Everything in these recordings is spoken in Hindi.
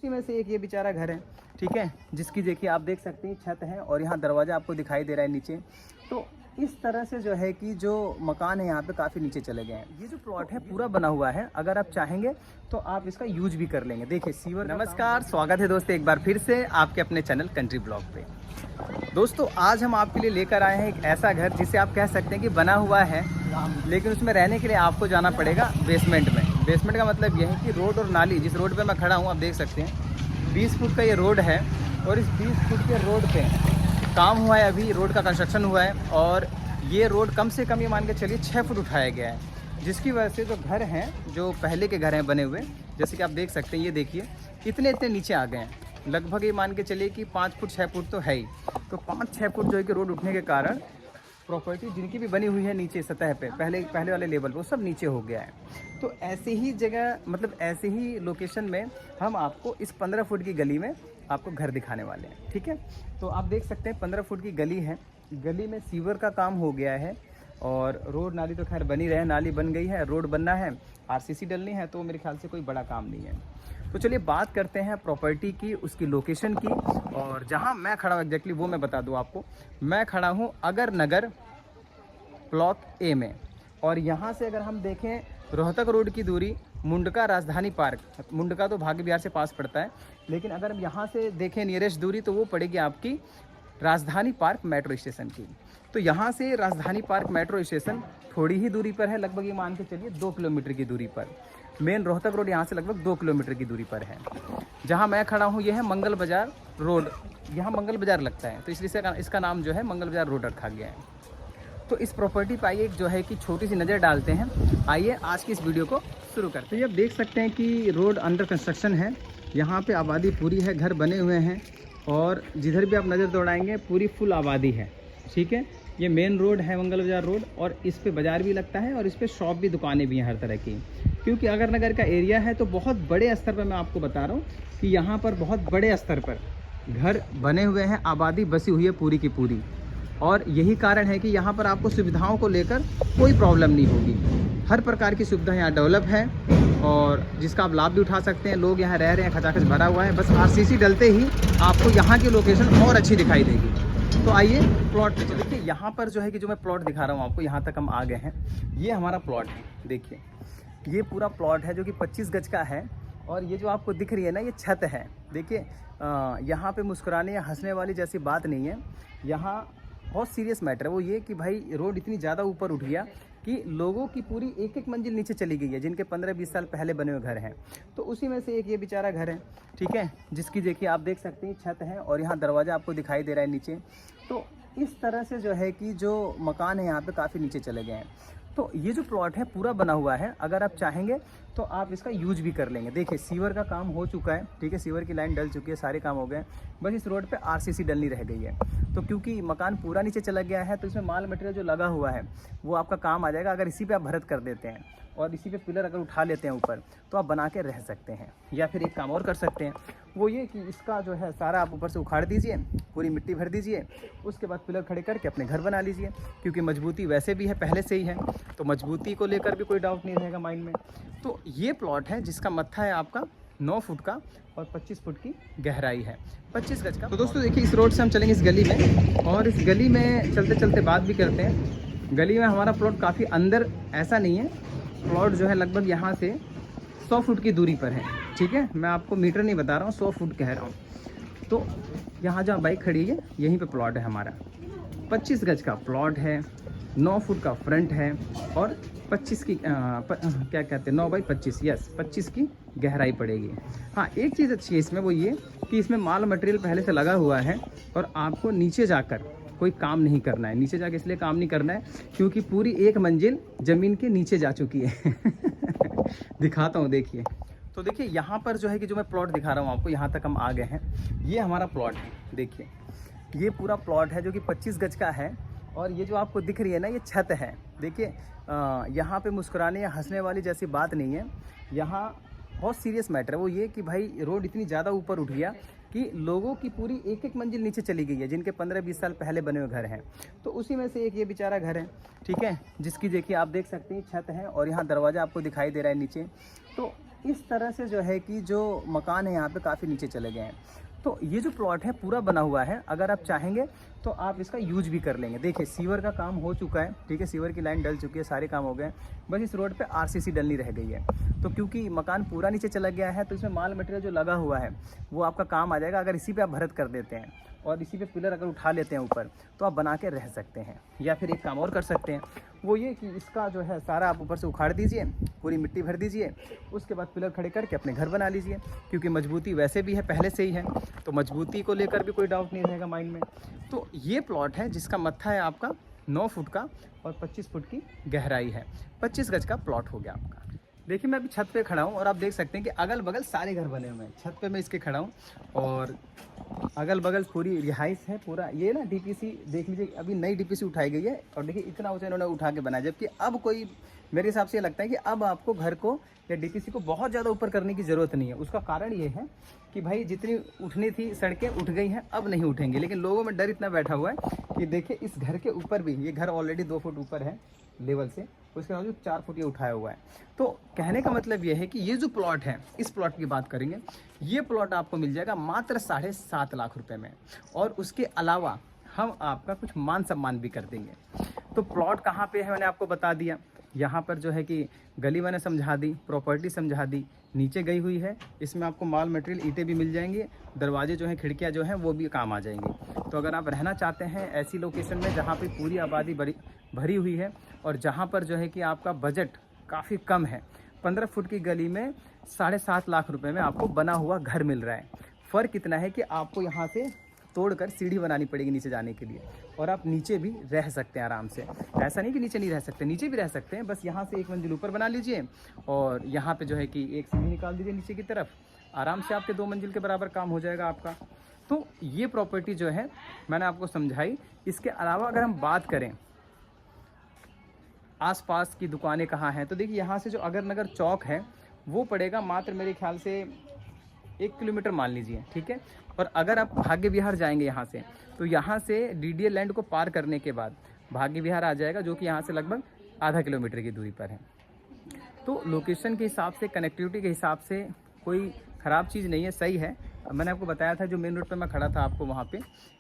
इसी में से एक ये बेचारा घर है, ठीक है, जिसकी देखिए आप देख सकते हैं छत है और यहाँ दरवाज़ा आपको दिखाई दे रहा है नीचे। तो इस तरह से जो है कि जो मकान है यहाँ पे काफ़ी नीचे चले गए हैं। ये जो प्लॉट है पूरा बना हुआ है, अगर आप चाहेंगे तो आप इसका यूज भी कर लेंगे। देखिए सीवर। नमस्कार, स्वागत है दोस्तों एक बार फिर से आपके अपने चैनल कंट्री ब्लॉग पे। दोस्तों आज हम आपके लिए लेकर आए हैं एक ऐसा घर जिसे आप कह सकते हैं कि बना हुआ है, लेकिन उसमें रहने के लिए आपको जाना पड़ेगा बेसमेंट में। बेसमेंट का मतलब यह है कि रोड और नाली, जिस रोड पे मैं खड़ा हूँ आप देख सकते हैं 20 फुट का ये रोड है और इस 20 फुट के रोड पे काम हुआ है, अभी रोड का कंस्ट्रक्शन हुआ है और ये रोड कम से कम ये मान के चलिए 6 फुट उठाया गया है, जिसकी वजह से जो घर हैं, जो पहले के घर हैं बने हुए, जैसे कि आप देख सकते हैं, ये देखिए इतने नीचे आ गए हैं। लगभग ये मान के चलिए कि 5 फुट 6 फुट तो है ही। तो 5-6 फुट जो है कि रोड उठने के कारण प्रॉपर्टी जिनकी भी बनी हुई है नीचे सतह पे, पहले वाले लेवल वो सब नीचे हो गया है। तो ऐसे ही जगह, मतलब ऐसे ही लोकेशन में हम आपको इस 15 फुट की गली में आपको घर दिखाने वाले हैं, ठीक है। तो आप देख सकते हैं 15 फुट की गली है, गली में सीवर का काम हो गया है और रोड नाली तो खैर बनी रहे, नाली बन गई है, रोड बनना है, आरसीसी डलनी है, तो मेरे ख्याल से कोई बड़ा काम नहीं है। तो चलिए बात करते हैं प्रॉपर्टी की, उसकी लोकेशन की, और जहां मैं खड़ा हूं एग्जैक्टली वो मैं बता दूं आपको। मैं खड़ा हूं अगर नगर ब्लॉक ए में, और यहां से अगर हम देखें रोहतक रोड की दूरी मुंडका राजधानी पार्क, मुंडका तो भाग्य विहार से पास पड़ता है, लेकिन अगर हम यहाँ से देखें नियरेस्ट दूरी तो वो पड़ेगी आपकी राजधानी पार्क मेट्रो स्टेशन की। तो यहाँ से राजधानी पार्क मेट्रो स्टेशन थोड़ी ही दूरी पर है, लगभग ये मान के चलिए 2 किलोमीटर की दूरी पर। मेन रोहतक रोड यहाँ से लगभग 2 किलोमीटर की दूरी पर है। जहाँ मैं खड़ा हूँ ये है मंगल बाजार रोड, यहाँ मंगल बाजार लगता है तो इसलिए इसका नाम जो है मंगल बाजार रोड रखा गया है। तो इस प्रॉपर्टी पर आइए जो है कि छोटी सी नज़र डालते हैं। आइए आज की इस वीडियो को शुरू करते हैं। तो ये आप देख सकते हैं कि रोड अंडर कंस्ट्रक्शन है, यहाँ पे आबादी पूरी है, घर बने हुए हैं और जिधर भी आप नज़र दौड़ाएंगे पूरी फुल आबादी है, ठीक है। ये मेन रोड है मंगल बाजार रोड और इस पे बाज़ार भी लगता है और इस पे शॉप भी, दुकानें भी हैं हर तरह की, क्योंकि अगर नगर का एरिया है तो बहुत बड़े स्तर पर मैं आपको बता रहा हूँ कि यहाँ पर बहुत बड़े स्तर पर घर बने हुए हैं, आबादी बसी हुई है पूरी की पूरी, और यही कारण है कि यहाँ पर आपको सुविधाओं को लेकर कोई प्रॉब्लम नहीं होगी। हर प्रकार की सुविधा यहाँ डेवलप है और जिसका आप लाभ भी उठा सकते हैं। लोग यहाँ रह रहे हैं, खचाखच भरा हुआ है, बस आरसीसी डलते ही आपको यहाँ की लोकेशन और अच्छी दिखाई देगी। तो आइए प्लॉट पे चलिए। देखिए यहाँ पर जो है कि जो मैं प्लॉट दिखा रहा हूँ आपको, यहाँ तक हम आ गए हैं। ये हमारा प्लॉट है, देखिए ये पूरा प्लॉट है जो कि 25 गज का है और ये जो आपको दिख रही है ना ये छत है। देखिए यहाँ पे मुस्कुराने या हंसने वाली जैसी बात नहीं है, यहाँ बहुत सीरियस मैटर है। वो ये कि भाई रोड इतनी ज़्यादा ऊपर उठ गया कि लोगों की पूरी एक मंजिल नीचे चली गई है, जिनके 15-20 साल पहले बने हुए घर हैं। तो उसी में से एक ये बेचारा घर है, ठीक है, जिसकी देखिए आप देख सकते हैं छत है और यहाँ दरवाज़ा आपको दिखाई दे रहा है नीचे। तो इस तरह से जो है कि जो मकान है यहाँ पे काफ़ी नीचे चले गए हैं। तो ये जो प्लॉट है पूरा बना हुआ है, अगर आप चाहेंगे तो आप इसका यूज भी कर लेंगे। देखिए सीवर का काम हो चुका है, ठीक है, सीवर की लाइन डल चुकी है, सारे काम हो गए, बस इस रोड पे आरसीसी डलनी रह गई है। तो क्योंकि मकान पूरा नीचे चला गया है तो इसमें माल मटेरियल जो लगा हुआ है वो आपका काम आ जाएगा। अगर इसी पे आप भरत कर देते हैं और इसी पे पिलर अगर उठा लेते हैं ऊपर तो आप बना के रह सकते हैं। या फिर एक काम और कर सकते हैं, वो ये कि इसका जो है सारा आप ऊपर से उखाड़ दीजिए, पूरी मिट्टी भर दीजिए, उसके बाद पिलर खड़े करके अपने घर बना लीजिए, क्योंकि मजबूती वैसे भी है, पहले से ही है, तो मजबूती को लेकर भी कोई डाउट नहीं रहेगा माइंड में। तो ये प्लॉट है जिसका मत्था है आपका 9 फुट का और 25 फुट की गहराई है, 25 गज का। तो दोस्तों देखिए इस रोड से हम चलेंगे इस गली में, और इस गली में चलते चलते बात भी करते हैं। गली में हमारा प्लॉट काफ़ी अंदर ऐसा नहीं है, प्लॉट जो है लगभग यहाँ से 100 फुट की दूरी पर है, ठीक है। मैं आपको मीटर नहीं बता रहा हूँ, 100 फुट कह रहा हूँ। तो यहाँ जहाँ बाइक खड़ी है यहीं पे प्लॉट है हमारा, 25 गज का प्लॉट है, 9 फुट का फ्रंट है और 25 की क्या कहते हैं 9 बाई 25, यस 25 की गहराई पड़ेगी। हाँ एक चीज़ अच्छी है इसमें, वो ये कि इसमें माल मटेरियल पहले से लगा हुआ है और आपको नीचे जाकर कोई काम नहीं करना है। नीचे जाके इसलिए काम नहीं करना है क्योंकि पूरी एक मंजिल ज़मीन के नीचे जा चुकी है। दिखाता हूँ, देखिए। तो देखिए यहाँ पर जो है कि जो मैं प्लॉट दिखा रहा हूँ आपको, यहाँ तक हम आ गए हैं। ये हमारा प्लॉट है, देखिए ये पूरा प्लॉट है जो कि 25 गज का है और ये जो आपको दिख रही है ना ये छत है। देखिए यहाँ पे मुस्कुराने या हंसने वाली जैसी बात नहीं है, यहाँ बहुत सीरियस मैटर है। वो ये कि भाई रोड इतनी ज़्यादा ऊपर उठ गया कि लोगों की पूरी एक मंजिल नीचे चली गई है, जिनके 15-20 साल पहले बने हुए घर हैं। तो उसी में से एक ये बेचारा घर है, ठीक है, जिसकी देखिए आप देख सकते हैं छत है और यहाँ दरवाज़ा आपको दिखाई दे रहा है नीचे। तो इस तरह से जो है कि जो मकान है यहाँ पे काफ़ी नीचे चले गए हैं। तो ये जो प्लॉट है पूरा बना हुआ है, अगर आप चाहेंगे तो आप इसका यूज भी कर लेंगे। देखिए सीवर का काम हो चुका है, ठीक है, सीवर की लाइन डल चुकी है, सारे काम हो गए, बस इस रोड पे आरसीसी डलनी रह गई है। तो क्योंकि मकान पूरा नीचे चला गया है तो इसमें माल मटेरियल जो लगा हुआ है वो आपका काम आ जाएगा। अगर इसी पे आप भरत कर देते हैं और इसी पे पिलर अगर उठा लेते हैं ऊपर, तो आप बना के रह सकते हैं। या फिर एक काम और कर सकते हैं, वो ये कि इसका जो है सारा आप ऊपर से उखाड़ दीजिए, पूरी मिट्टी भर दीजिए, उसके बाद पिलर खड़े करके अपने घर बना लीजिए। क्योंकि मजबूती वैसे भी है, पहले से ही है, तो मजबूती को लेकर भी कोई डाउट नहीं रहेगा माइंड में। तो ये प्लॉट है जिसका मत्था है आपका 9 फुट का और 25 फुट की गहराई है। 25 गज का प्लॉट हो गया आपका। देखिए मैं अभी छत पे खड़ा हूँ और आप देख सकते हैं कि अगल बगल सारे घर बने हुए हैं। छत पे मैं इसके खड़ा हूँ और अगल बगल पूरी रिहाइश है। पूरा ये ना डीपीसी देख लीजिए, अभी नई डीपीसी उठाई गई है और देखिए इतना ऊंचा इन्होंने उठा के बनाया। जबकि अब कोई, मेरे हिसाब से ये लगता है कि अब आपको घर को या डीपीसी को बहुत ज़्यादा ऊपर करने की ज़रूरत नहीं है। उसका कारण ये है कि भाई जितनी उठनी थी सड़कें उठ गई हैं, अब नहीं उठेंगी। लेकिन लोगों में डर इतना बैठा हुआ है कि देखिए इस घर के ऊपर भी, ये घर ऑलरेडी 2 फुट ऊपर है लेवल से, उसके बावजूद 4 फुट ये उठाया हुआ है। तो कहने का मतलब ये है कि ये जो प्लॉट है, इस प्लॉट की बात करेंगे, ये प्लॉट आपको मिल जाएगा मात्र 7.5 लाख रुपए में। और उसके अलावा हम आपका कुछ मान सम्मान भी कर देंगे। तो प्लॉट कहाँ पे है मैंने आपको बता दिया। यहाँ पर जो है कि गली मैंने समझा दी, प्रॉपर्टी समझा दी, नीचे गई हुई है। इसमें आपको माल मटेरियल ईंटें भी मिल जाएंगी, दरवाजे जो हैं, खिड़कियाँ जो हैं वो भी काम आ जाएंगी। तो अगर आप रहना चाहते हैं ऐसी लोकेशन में जहाँ पे पूरी आबादी भरी हुई है और जहाँ पर जो है कि आपका बजट काफ़ी कम है, 15 फुट की गली में 7.5 लाख रुपए में आपको बना हुआ घर मिल रहा है। फ़र्क इतना है कि आपको यहाँ से तोड़कर सीढ़ी बनानी पड़ेगी नीचे जाने के लिए, और आप नीचे भी रह सकते हैं आराम से। ऐसा नहीं कि नीचे नहीं रह सकते, नीचे भी रह सकते हैं। बस यहाँ से 1 मंजिल ऊपर बना लीजिए और यहाँ पे जो है कि एक सीढ़ी निकाल दीजिए नीचे की तरफ, आराम से आपके 2 मंजिल के बराबर काम हो जाएगा आपका। तो ये प्रॉपर्टी जो है मैंने आपको समझाई। इसके अलावा अगर हम बात करें आसपास की दुकानें कहाँ हैं, तो देखिए यहाँ से जो अगर नगर चौक है वो पड़ेगा मात्र मेरे ख्याल से 1 किलोमीटर मान लीजिए, ठीक है। और अगर आप भाग्य विहार जाएंगे यहाँ से, तो यहाँ से डीडीए लैंड को पार करने के बाद भाग्य विहार आ जाएगा, जो कि यहाँ से लगभग आधा किलोमीटर की दूरी पर है। तो लोकेशन के हिसाब से, कनेक्टिविटी के हिसाब से कोई ख़राब चीज़ नहीं है, सही है। मैंने आपको बताया था जो मेन रोड पे मैं खड़ा था आपको वहाँ पे,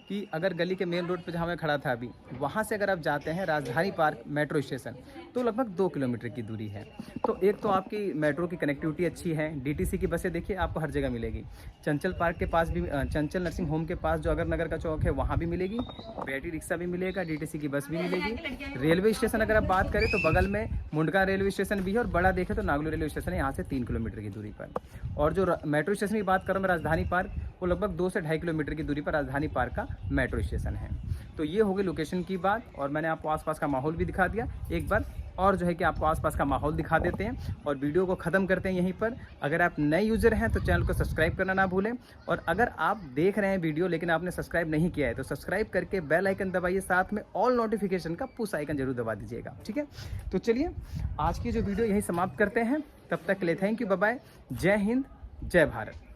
कि अगर गली के मेन रोड पे जहाँ मैं खड़ा था अभी, वहाँ से अगर आप जाते हैं राजधानी पार्क मेट्रो स्टेशन, तो लगभग 2 किलोमीटर की दूरी है। तो एक तो आपकी मेट्रो की कनेक्टिविटी अच्छी है, डीटीसी की बसें देखिए आपको हर जगह मिलेगी। चंचल पार्क के पास भी, चंचल नर्सिंग होम के पास जो अगर नगर का चौक है वहाँ भी मिलेगी, बैटरी रिक्शा भी मिलेगा, डीटीसी की बस भी मिलेगी। रेलवे स्टेशन अगर आप बात करें तो बगल में मुंडका रेलवे स्टेशन भी है, और बड़ा देखें तो नागलो रेलवे स्टेशन है यहाँ से 3 किलोमीटर की दूरी पर। और जो मेट्रो स्टेशन की बात करूँ मैं राजधानी पार्क, वो लगभग 2 से 2.5 किलोमीटर की दूरी पर राजधानी पार्क का मेट्रो स्टेशन है। तो ये हो गई लोकेशन की बात, और मैंने आपको आसपास का माहौल भी दिखा दिया। एक बार और जो है कि आपको आसपास का माहौल दिखा देते हैं और वीडियो को ख़त्म करते हैं यहीं पर। अगर आप नए यूज़र हैं तो चैनल को सब्सक्राइब करना ना भूलें, और अगर आप देख रहे हैं वीडियो लेकिन आपने सब्सक्राइब नहीं किया है तो सब्सक्राइब करके बेल आइकन दबाइए, साथ में ऑल नोटिफिकेशन का पुश आइकन जरूर दबा दीजिएगा, ठीक है। तो चलिए आज की जो वीडियो यहीं समाप्त करते हैं, तब तक के लिए थैंक यू, बाय बाय, जय हिंद, जय भारत।